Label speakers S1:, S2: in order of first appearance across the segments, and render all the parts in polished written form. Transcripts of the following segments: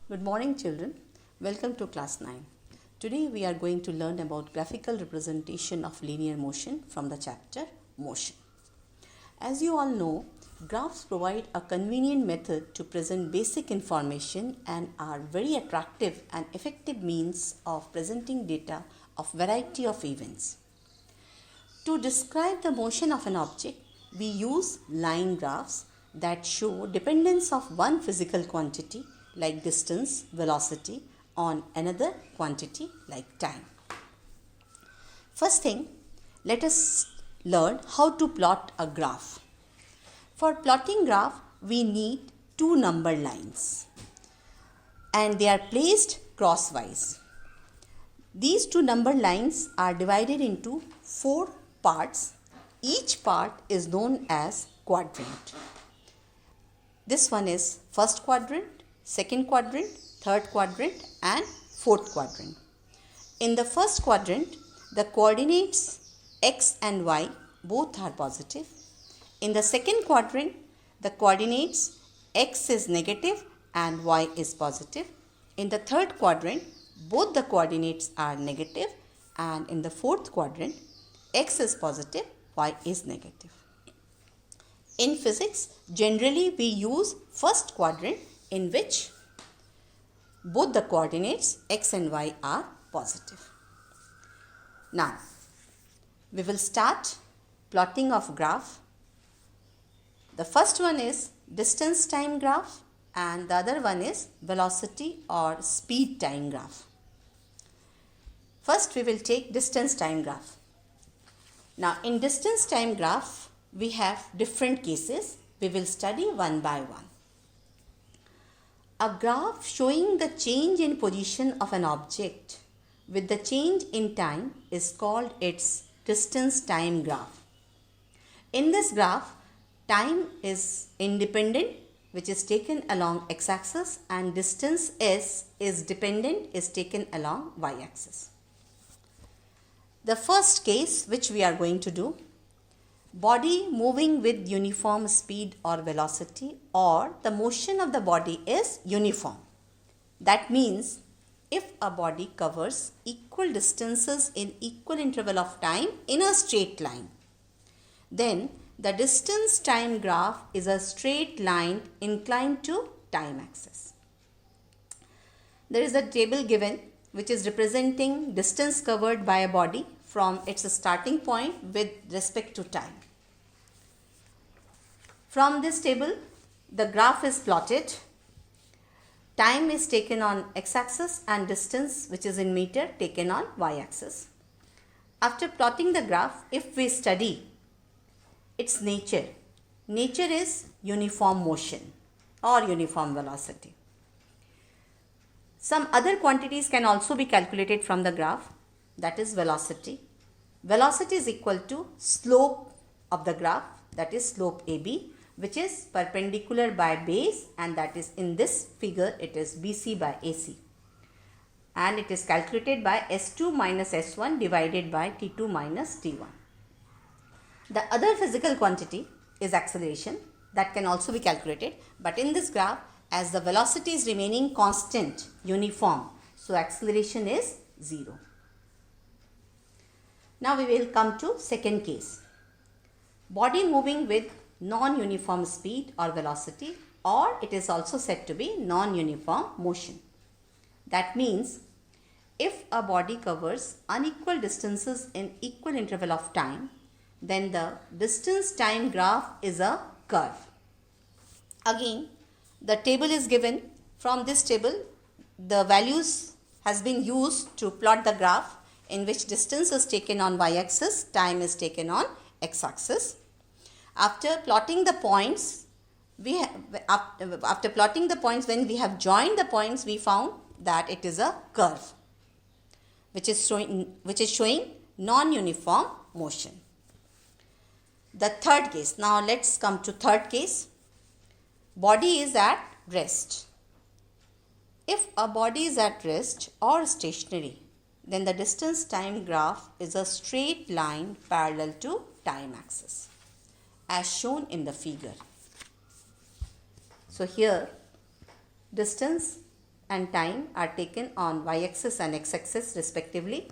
S1: Good morning, children. Welcome to class 9. Today we are going to learn about graphical representation of linear motion from the chapter Motion. As you all know, graphs provide a convenient method to present basic information and are very attractive and effective means of presenting data of variety of events. To describe the motion of an object, we use line graphs that show dependence of one physical quantity like distance, velocity on another quantity like time. First thing, let us learn how to plot a graph. For plotting graph, we need two number lines and they are placed crosswise. These two number lines are divided into 4 parts. Each part is known as quadrant. This one is first quadrant, second quadrant, third quadrant and fourth quadrant. In the first quadrant, the coordinates x and y both are positive. In the second quadrant, the coordinates x is negative and y is positive. In the third quadrant, both the coordinates are negative, and in the fourth quadrant, x is positive, y is negative. In physics, generally we use first quadrant in which both the coordinates x and y are positive. Now, we will start plotting of graph. The first one is distance time graph and the other one is velocity or speed time graph. First, we will take distance time graph. Now, in distance time graph, we have different cases. We will study one by one. A graph showing the change in position of an object with the change in time is called its distance time graph. In this graph, time is independent, which is taken along x-axis, and distance s is dependent, is taken along y-axis. The first case which we are going to do, body moving with uniform speed or velocity, or the motion of the body is uniform. That means if a body covers equal distances in equal interval of time in a straight line, then the distance time graph is a straight line inclined to time axis. There is a table given which is representing distance covered by a body from its starting point with respect to time. From this table, the graph is plotted. Time is taken on x-axis and distance, which is in meter, taken on y-axis. After plotting the graph, if we study its nature is uniform motion or uniform velocity. Some other quantities can also be calculated from the graph, that is velocity. Velocity is equal to slope of the graph, that is slope AB, which is perpendicular by base, and that is in this figure it is BC by AC, and it is calculated by S2 minus S1 divided by T2 minus T1. The other physical quantity is acceleration, that can also be calculated, but in this graph, as the velocity is remaining constant, uniform, so acceleration is 0. Now we will come to second case. Body moving with non-uniform speed or velocity, or it is also said to be non-uniform motion. That means if a body covers unequal distances in equal interval of time, then the distance time graph is a curve. Again, the table is given. From this table, the values has been used to plot the graph in which distance is taken on y-axis, time is taken on x-axis. After plotting the points, when we have joined the points, we found that it is a curve which is showing non-uniform motion. The third case. Now let's come to third case. Body is at rest. If a body is at rest or stationary, then the distance time graph is a straight line parallel to time axis, as shown in the figure. So here distance and time are taken on y-axis and x-axis respectively,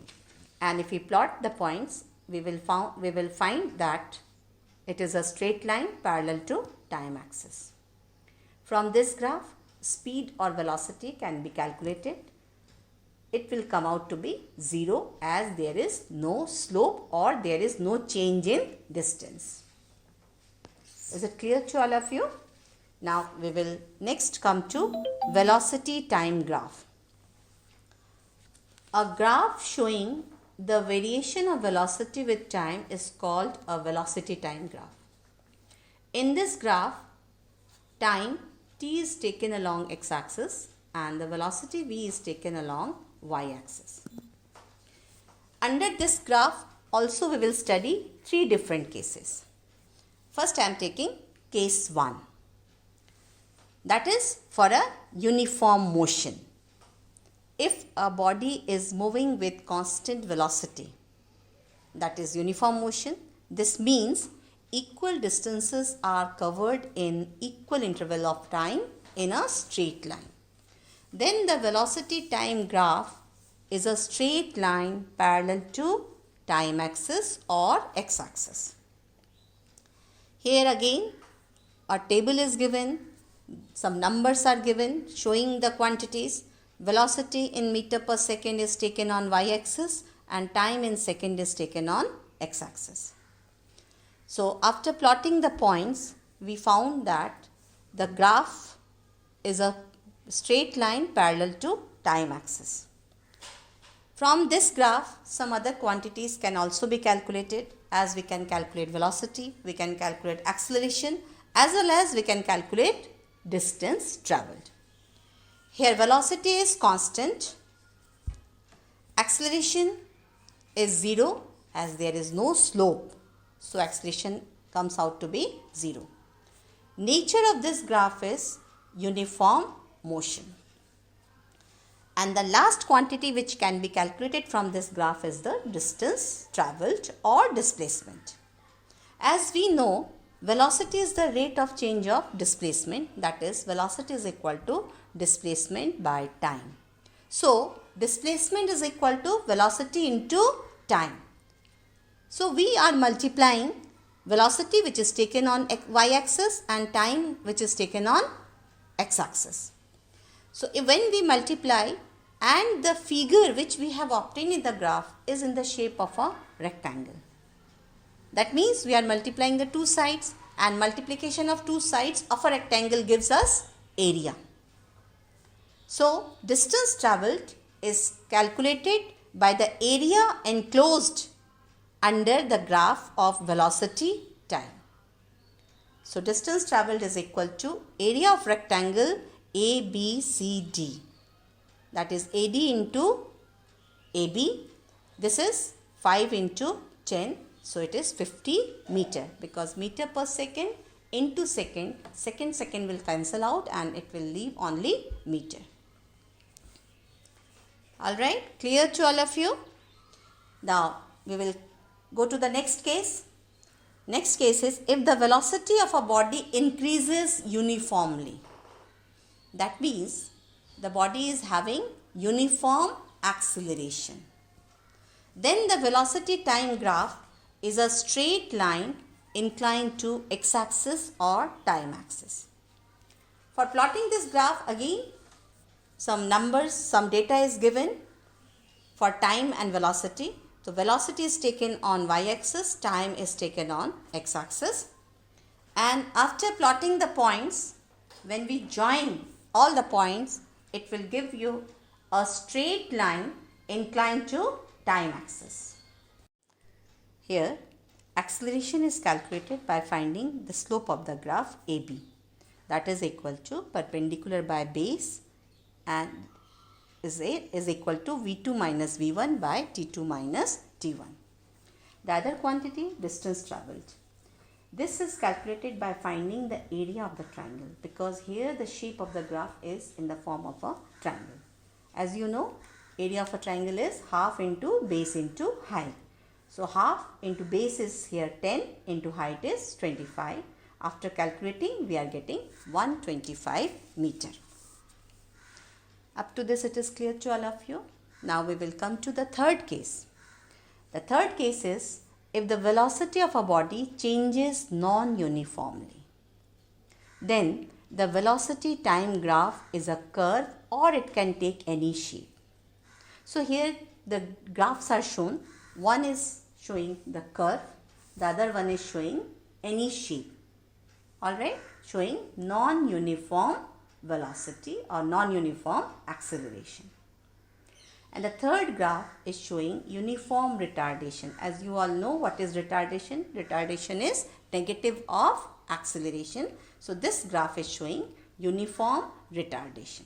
S1: and if we plot the points, we will find that it is a straight line parallel to time axis. From this graph, speed or velocity can be calculated. It will come out to be 0 as there is no slope or there is no change in distance. Is it clear to all of you? Now we will next come to velocity time graph. A graph showing the variation of velocity with time is called a velocity time graph. In this graph, time t is taken along x-axis and the velocity v is taken along y-axis. Under this graph also we will study 3 different cases. First I am taking case 1. That is for a uniform motion. If a body is moving with constant velocity, that is uniform motion, this means equal distances are covered in equal interval of time in a straight line. Then the velocity time graph is a straight line parallel to time axis or x-axis. Here again a table is given, some numbers are given showing the quantities. Velocity in meter per second is taken on y-axis and time in second is taken on x-axis. So after plotting the points, we found that the graph is a straight line parallel to time axis. From this graph, some other quantities can also be calculated, as we can calculate velocity, we can calculate acceleration, as well as we can calculate distance travelled. Here velocity is constant, acceleration is 0 as there is no slope, so acceleration comes out to be 0. Nature of this graph is uniform motion. And the last quantity which can be calculated from this graph is the distance travelled or displacement. As we know, velocity is the rate of change of displacement, that is velocity is equal to displacement by time. So displacement is equal to velocity into time. So we are multiplying velocity which is taken on y-axis and time which is taken on x-axis. So when we multiply and the figure which we have obtained in the graph is in the shape of a rectangle. That means we are multiplying the two sides, and multiplication of two sides of a rectangle gives us area. So distance travelled is calculated by the area enclosed under the graph of velocity time. So distance travelled is equal to area of rectangle ABCD, that is AD into AB. This is 5 into 10, so it is 50 meter, because meter per second into second will cancel out and it will leave only meter. Alright, clear to all of you? Now we will go to the next case. Next case is if the velocity of a body increases uniformly. That means the body is having uniform acceleration. Then the velocity time graph is a straight line inclined to x-axis or time axis. For plotting this graph, again some numbers, some data is given for time and velocity. So velocity is taken on y-axis, time is taken on x-axis, and after plotting the points, when we join all the points, it will give you a straight line inclined to time axis. Here acceleration is calculated by finding the slope of the graph AB, that is equal to perpendicular by base and is equal to V2 minus V1 by T2 minus T1. The other quantity, distance travelled. This is calculated by finding the area of the triangle, because here the shape of the graph is in the form of a triangle. As you know, area of a triangle is half into base into height. So half into base is here 10, into height is 25. After calculating, we are getting 125 meter. Up to this it is clear to all of you. Now we will come to the third case. The third case is if the velocity of a body changes non-uniformly. Then the velocity time graph is a curve or it can take any shape. So here the graphs are shown. One is showing the curve, the other one is showing any shape. Alright, showing non-uniform velocity or non-uniform acceleration. And the third graph is showing uniform retardation. As you all know, what is retardation? Retardation is negative of acceleration. So this graph is showing uniform retardation.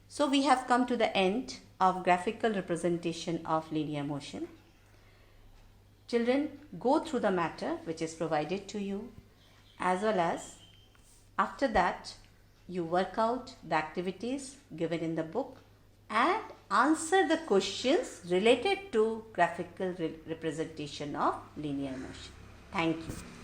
S1: So we have come to the end of graphical representation of linear motion. Children, go through the matter which is provided to you, as well as after that you work out the activities given in the book and answer the questions related to graphical representation of linear motion. Thank you.